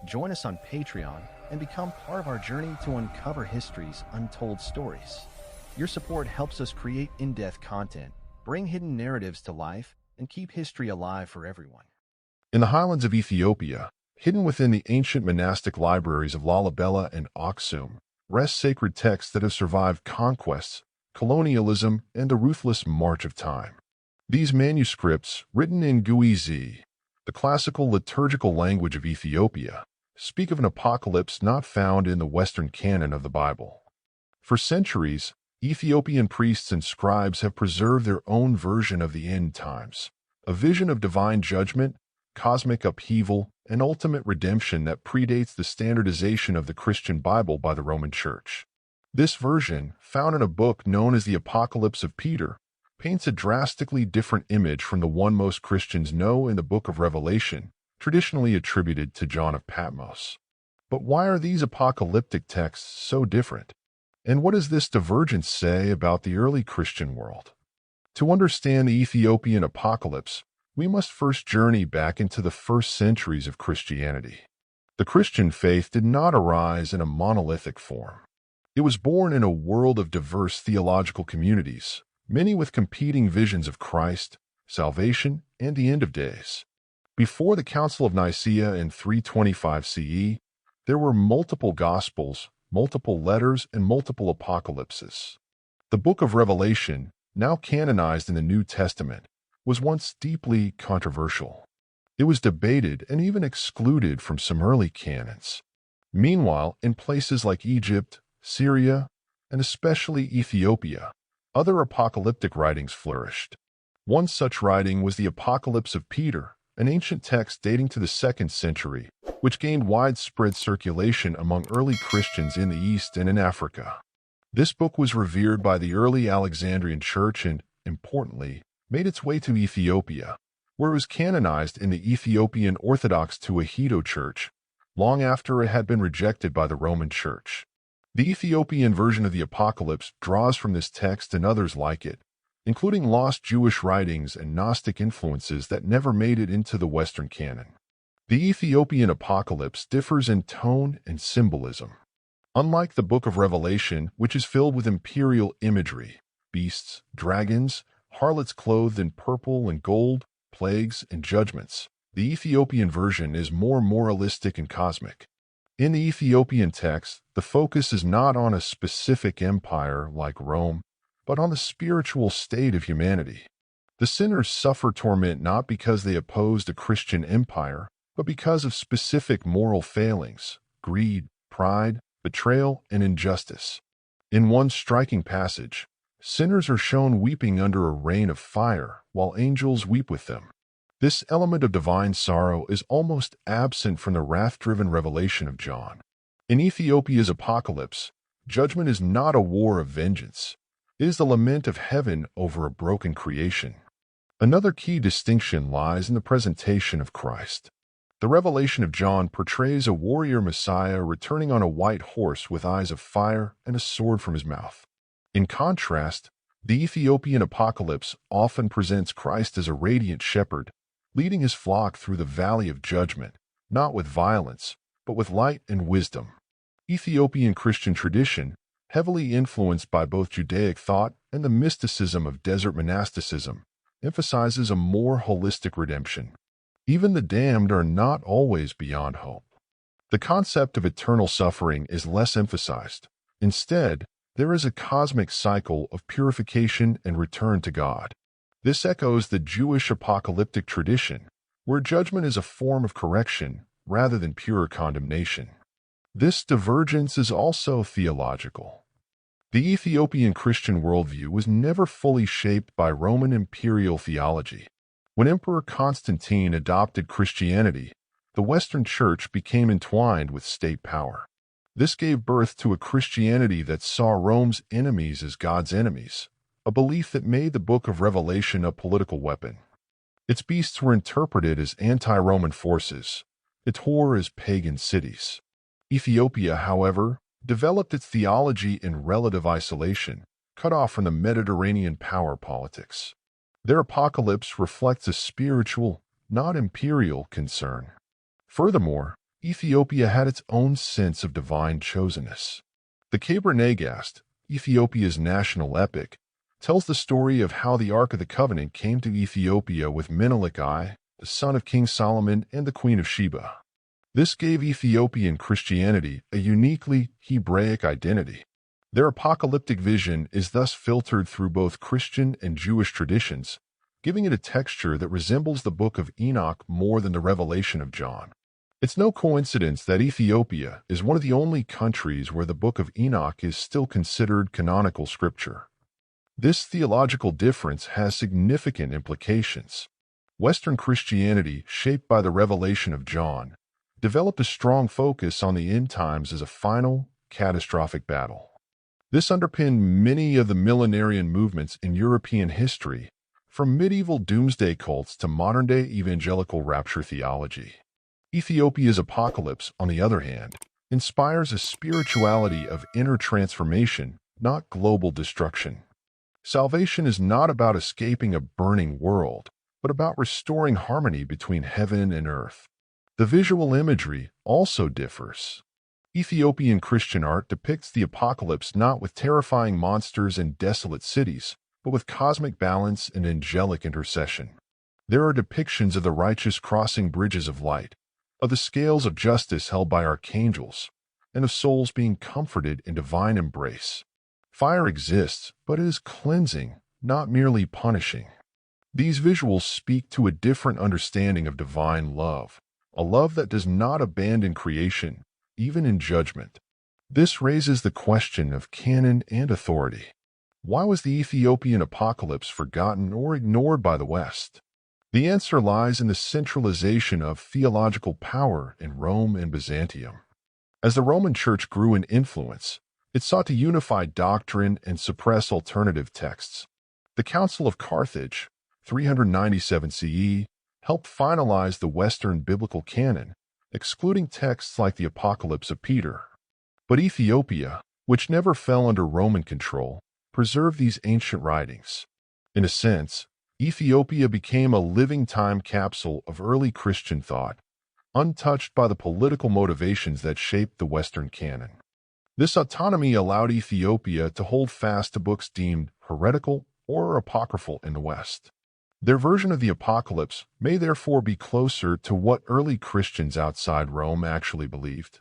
Join us on Patreon and become part of our journey to uncover history's untold stories. Your support helps us create in-depth content, bring hidden narratives to life, and keep history alive for everyone. In the highlands of Ethiopia, hidden within the ancient monastic libraries of Lalibela and Aksum, rest sacred texts that have survived conquests, colonialism, and the ruthless march of time. These manuscripts, written in Guizi, the classical liturgical language of Ethiopia, speak of an apocalypse not found in the Western canon of the Bible. For centuries, Ethiopian priests and scribes have preserved their own version of the end times, a vision of divine judgment, cosmic upheaval, and ultimate redemption that predates the standardization of the Christian Bible by the Roman Church. This version, found in a book known as the Apocalypse of Peter, paints a drastically different image from the one most Christians know in the Book of Revelation, traditionally attributed to John of Patmos. But why are these apocalyptic texts so different? And what does this divergence say about the early Christian world? To understand the Ethiopian apocalypse, we must first journey back into the first centuries of Christianity. The Christian faith did not arise in a monolithic form. It was born in a world of diverse theological communities, many with competing visions of Christ, salvation, and the end of days. Before the Council of Nicaea in 325 CE, there were multiple Gospels, multiple letters, and multiple apocalypses. The Book of Revelation, now canonized in the New Testament, was once deeply controversial. It was debated and even excluded from some early canons. Meanwhile, in places like Egypt, Syria, and especially Ethiopia, other apocalyptic writings flourished. One such writing was the Apocalypse of Peter, an ancient text dating to the 2nd century, which gained widespread circulation among early Christians in the East and in Africa. This book was revered by the early Alexandrian Church and, importantly, made its way to Ethiopia, where it was canonized in the Ethiopian Orthodox Tewahedo Church, long after it had been rejected by the Roman Church. The Ethiopian version of the Apocalypse draws from this text and others like it, including lost Jewish writings and Gnostic influences that never made it into the Western canon. The Ethiopian Apocalypse differs in tone and symbolism. Unlike the Book of Revelation, which is filled with imperial imagery, beasts, dragons, harlots clothed in purple and gold, plagues, and judgments, the Ethiopian version is more moralistic and cosmic. In the Ethiopian text, the focus is not on a specific empire like Rome, but on the spiritual state of humanity. The sinners suffer torment not because they opposed a Christian empire, but because of specific moral failings, greed, pride, betrayal, and injustice. In one striking passage, sinners are shown weeping under a rain of fire, while angels weep with them. This element of divine sorrow is almost absent from the wrath-driven revelation of John. In Ethiopia's apocalypse, judgment is not a war of vengeance. It is the lament of heaven over a broken creation. Another key distinction lies in the presentation of Christ. The revelation of John portrays a warrior Messiah returning on a white horse with eyes of fire and a sword from his mouth. In contrast, the Ethiopian apocalypse often presents Christ as a radiant shepherd, leading his flock through the valley of judgment, not with violence, but with light and wisdom. Ethiopian Christian tradition, heavily influenced by both Judaic thought and the mysticism of desert monasticism, emphasizes a more holistic redemption. Even the damned are not always beyond hope. The concept of eternal suffering is less emphasized. Instead, there is a cosmic cycle of purification and return to God. This echoes the Jewish apocalyptic tradition, where judgment is a form of correction rather than pure condemnation. This divergence is also theological. The Ethiopian Christian worldview was never fully shaped by Roman imperial theology. When Emperor Constantine adopted Christianity, the Western Church became entwined with state power. This gave birth to a Christianity that saw Rome's enemies as God's enemies, a belief that made the Book of Revelation a political weapon. Its beasts were interpreted as anti-Roman forces, its horror as pagan cities. Ethiopia, however, developed its theology in relative isolation, cut off from the Mediterranean power politics. Their apocalypse reflects a spiritual, not imperial, concern. Furthermore, Ethiopia had its own sense of divine chosenness. The Keber Nagast, Ethiopia's national epic, tells the story of how the Ark of the Covenant came to Ethiopia with Menelik I, the son of King Solomon and the Queen of Sheba. This gave Ethiopian Christianity a uniquely Hebraic identity. Their apocalyptic vision is thus filtered through both Christian and Jewish traditions, giving it a texture that resembles the Book of Enoch more than the Revelation of John. It's no coincidence that Ethiopia is one of the only countries where the Book of Enoch is still considered canonical scripture. This theological difference has significant implications. Western Christianity, shaped by the Revelation of John, developed a strong focus on the end times as a final, catastrophic battle. This underpinned many of the millenarian movements in European history, from medieval doomsday cults to modern-day evangelical rapture theology. Ethiopia's apocalypse, on the other hand, inspires a spirituality of inner transformation, not global destruction. Salvation is not about escaping a burning world, but about restoring harmony between heaven and earth. The visual imagery also differs. Ethiopian Christian art depicts the apocalypse not with terrifying monsters and desolate cities, but with cosmic balance and angelic intercession. There are depictions of the righteous crossing bridges of light, of the scales of justice held by archangels, and of souls being comforted in divine embrace. Fire exists, but it is cleansing, not merely punishing. These visuals speak to a different understanding of divine love, a love that does not abandon creation, even in judgment. This raises the question of canon and authority. Why was the Ethiopian apocalypse forgotten or ignored by the West? The answer lies in the centralization of theological power in Rome and Byzantium. As the Roman Church grew in influence, it sought to unify doctrine and suppress alternative texts. The Council of Carthage, 397 CE, helped finalize the Western biblical canon, excluding texts like the Apocalypse of Peter. But Ethiopia, which never fell under Roman control, preserved these ancient writings. In a sense, Ethiopia became a living time capsule of early Christian thought, untouched by the political motivations that shaped the Western canon. This autonomy allowed Ethiopia to hold fast to books deemed heretical or apocryphal in the West. Their version of the apocalypse may therefore be closer to what early Christians outside Rome actually believed.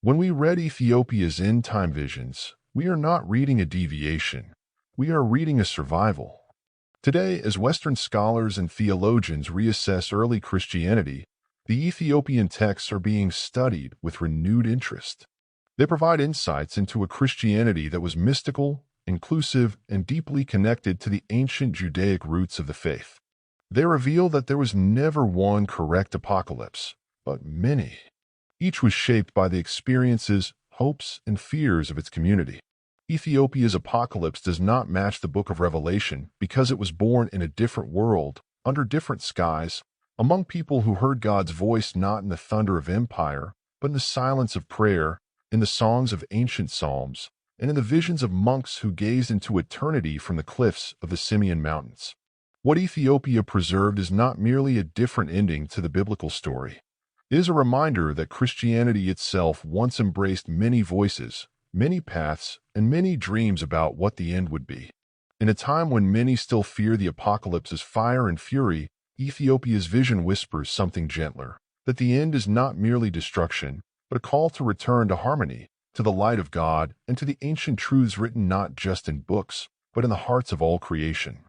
When we read Ethiopia's end-time visions, we are not reading a deviation, we are reading a survival. Today, as Western scholars and theologians reassess early Christianity, the Ethiopian texts are being studied with renewed interest. They provide insights into a Christianity that was mystical, inclusive, and deeply connected to the ancient Judaic roots of the faith. They reveal that there was never one correct apocalypse, but many. Each was shaped by the experiences, hopes, and fears of its community. Ethiopia's apocalypse does not match the Book of Revelation because it was born in a different world, under different skies, among people who heard God's voice not in the thunder of empire, but in the silence of prayer, in the songs of ancient psalms, and in the visions of monks who gazed into eternity from the cliffs of the Simeon Mountains. What Ethiopia preserved is not merely a different ending to the biblical story. It is a reminder that Christianity itself once embraced many voices, many paths, and many dreams about what the end would be. In a time when many still fear the apocalypse's fire and fury, Ethiopia's vision whispers something gentler, that the end is not merely destruction, but a call to return to harmony, to the light of God, and to the ancient truths written not just in books, but in the hearts of all creation.